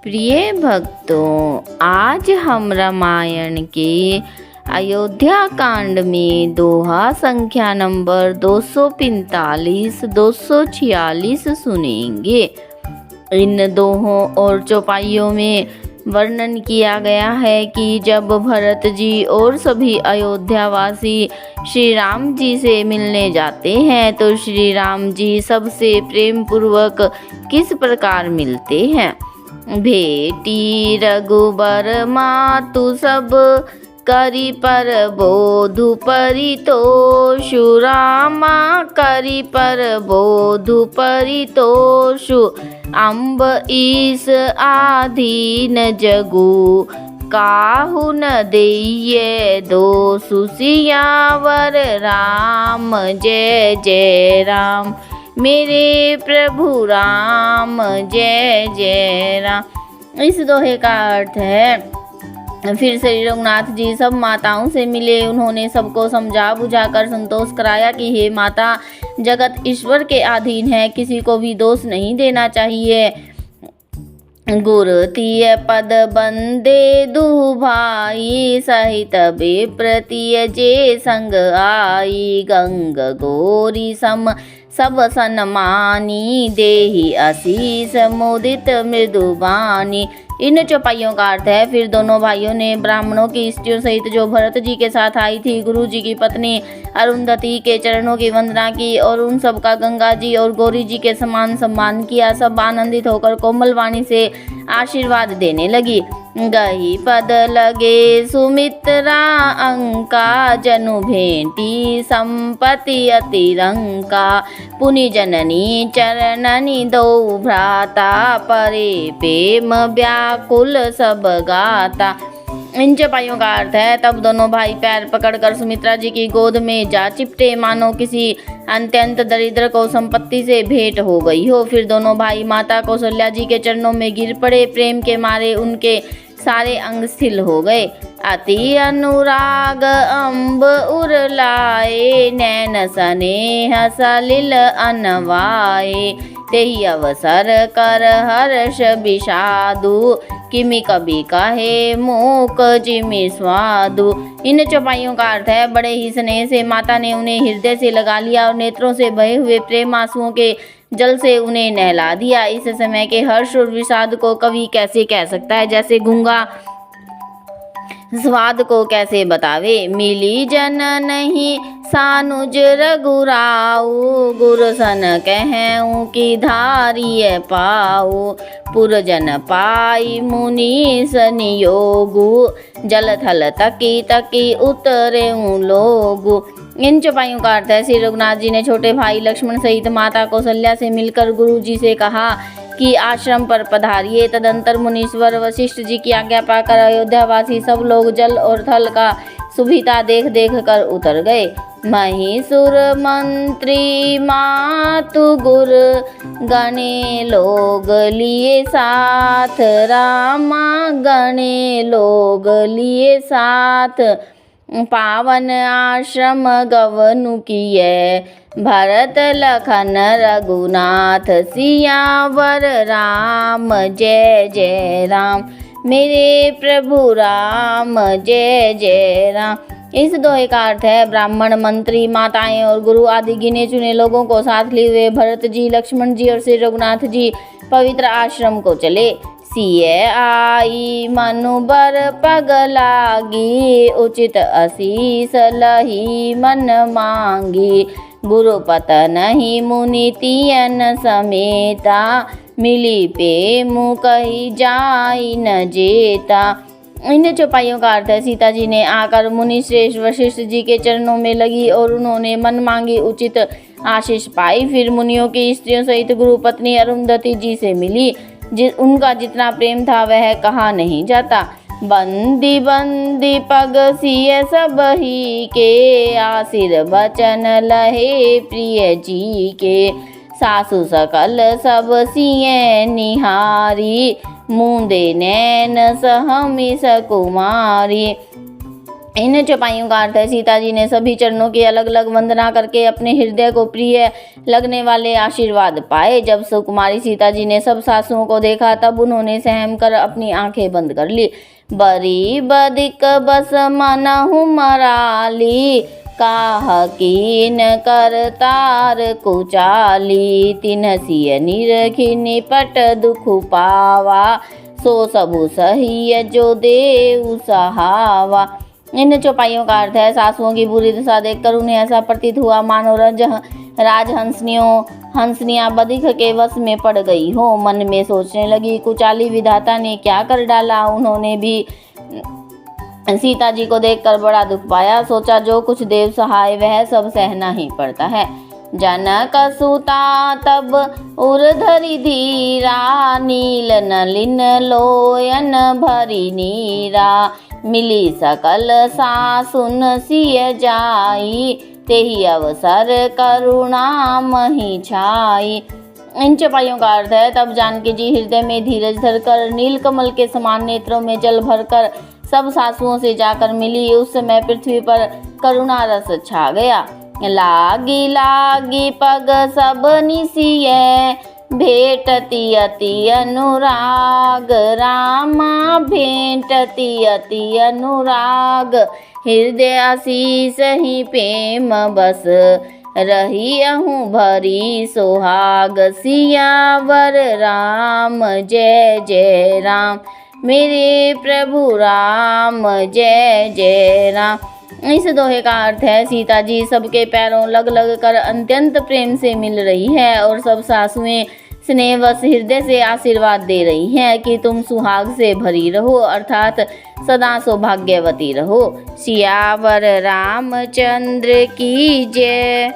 प्रिय भक्तों, आज हम रामायण के अयोध्या कांड में दोहा संख्या नंबर 245 246 सुनेंगे। इन दोहों और चौपाइयों में वर्णन किया गया है कि जब भरत जी और सभी अयोध्यावासी श्री राम जी से मिलने जाते हैं तो श्री राम जी सबसे प्रेम पूर्वक किस प्रकार मिलते हैं। भेटी रघुबर मातु सब करी पर बोधु परितोषु रामा करी पर बोधु परितोषु अम्ब ईस आधीन जगु काहु न देये दो सियावर राम जय जय राम। मेरे प्रभु राम जय जय राम। इस दोहे का अर्थ है, फिर श्री रघुनाथ जी सब माताओं से मिले। उन्होंने सबको समझा बुझाकर संतोष कराया कि हे माता, जगत ईश्वर के अधीन है, किसी को भी दोष नहीं देना चाहिए। गुरु तीय पद बंदे दु भाई सहित विप्रतीय जे संग आई गंग गोरी सम सब सन्मानी देहि आशीष मोदित मृदुबानी। इन चौपाइयों का अर्थ है, फिर दोनों भाइयों ने ब्राह्मणों की स्त्रियों सहित जो भरत जी के साथ आई थी गुरु जी की पत्नी अरुंधति के चरणों की वंदना की और उन सब का गंगा जी और गौरी जी के समान सम्मान किया। सब आनंदित होकर कोमल वाणी से आशीर्वाद देने लगी। गही पद लगे सुमित्रा अंका जनु भेंटी संपत्ति अतिरंका पुनि जननी चरणनी दो भ्राता परे प्रेम व्याकुल सब गाता। इन चौपाइयों का अर्थ है, तब दोनों भाई पैर पकड़कर सुमित्रा जी की गोद में जा चिपटे मानो किसी अत्यंत दरिद्र को संपत्ति से भेंट हो गई हो। फिर दोनों भाई माता कौशल्या जी के चरणों में गिर पड़े। प्रेम के मारे उनके सारे अंग स्थिर हो गए। अति अनुराग अम्ब उरलाए नैन स्नेह सलिल अनवाए तेहि अवसर कर हर्ष विषादु किमि कभी कहे मूक जिमि स्वादु। इन चौपाइयों का अर्थ है, बड़े ही स्नेह से माता ने उन्हें हृदय से लगा लिया और नेत्रों से बहे हुए प्रेम आंसुओं के जल से उन्हें नहला दिया। इस समय के हर्ष और विषाद को कवि कैसे कह सकता है, जैसे गूंगा स्वाद को कैसे बतावे। मिली जन नहीं सानुज रघुराऊ गुरसन कहूँ की धारिय पाऊ पुरजन पाई मुनि सनियोगु जल थल तकी तकी उतरे लोगु। इन चौपाइयों का अर्थ है, श्री रघुनाथ जी ने छोटे भाई लक्ष्मण सहित माता कौशल्या से मिलकर गुरु जी से कहा कि आश्रम पर पधारिए। तदंतर मुनीश्वर वशिष्ठ जी की आज्ञा पाकर अयोध्यावासी सब लोग जल और थल का सुविधा देख देख कर उतर गए। महिषुर मंत्री मातु गुर गणे लोग लिए साथ रामा गणे लोग लिए साथ पावन आश्रम गवनु किए भरत लखन रघुनाथ सियावर राम जय जय राम। मेरे प्रभु राम जय जय राम। इस दोहे का अर्थ है, ब्राह्मण मंत्री माताएं और गुरु आदि गिने चुने लोगों को साथ लिए हुए भरत जी लक्ष्मण जी और श्री रघुनाथ जी पवित्र आश्रम को चले। सिय आई मनु बर पग लागी उचित आशीष लही मन मांगी गुरुपत नहीं मुनि तियन समेता मिली प्रेम कही जाई न जेता। इन चौपाइयों का अर्थ है, सीता जी ने आकर मुनि श्रेष्ठ वशिष्ठ जी के चरणों में लगी और उन्होंने मन मांगी उचित आशीष पाई। फिर मुनियों की स्त्रियों सहित गुरु पत्नी अरुंधति जी से मिली। उनका जितना प्रेम था वह कहा नहीं जाता। बंदी बंदी पग सिय सब ही के आशीर बचन लहे प्रिय जी के सासु सकल सब सिय निहारी मुंदे नैन सहमी सकुमारी। इन चौपाइयों का अर्थ है सीता जी ने सभी चरणों की अलग अलग वंदना करके अपने हृदय को प्रिय लगने वाले आशीर्वाद पाए। जब सुकुमारी सीता जी ने सब सासुओं को देखा तब उन्होंने सहम कर अपनी आंखें बंद कर ली। बरी बदिक बस मनहु मराली, काह कीन कर तार कुचाली, तिन्हसिय निरखि निपट दुख पावा, सो सबु सही जो देव सहावा। इन चौपाइयों का अर्थ है सासुओं की बुरी दशा देखकर उन्हें ऐसा प्रतीत हुआ मानो हंसनियां बदिख के वश में पड़ गई हो। मन में सोचने लगी, कुचाली विधाता ने क्या कर डाला। उन्होंने भी सीता जी को देखकर बड़ा दुख पाया। सोचा जो कुछ देव सहाय वह सब सहना ही पड़ता है। जनक सुता तब उर्धरि धीरा, नील नलिन लोयन भरी नीरा, मिली सकल सासुन सिय जाई, तेहि अवसर करुणा मही छाई। इन चौपाइयों का अर्थ है तब जानकी जी हृदय में धीरज धरकर नीलकमल के समान नेत्रों में जल भरकर सब सासुओं से जाकर मिली। उस समय पृथ्वी पर करुणा रस छा गया। लागी लागी पग सब निसिय, भेटती अति अनुराग, रामा भेंटती अति अनुराग, हृदय आशीष ही प्रेम बस, रही अहूँ भरी सोहाग, सियावर राम जय जय राम, मेरे प्रभु राम जय जय राम। इस दोहे का अर्थ है सीता जी सबके पैरों लग लग कर अत्यंत प्रेम से मिल रही है और सब सासुएं स्नेहवश हृदय से आशीर्वाद दे रही हैं कि तुम सुहाग से भरी रहो, अर्थात सदा सौभाग्यवती रहो। सियावर रामचंद्र की जय।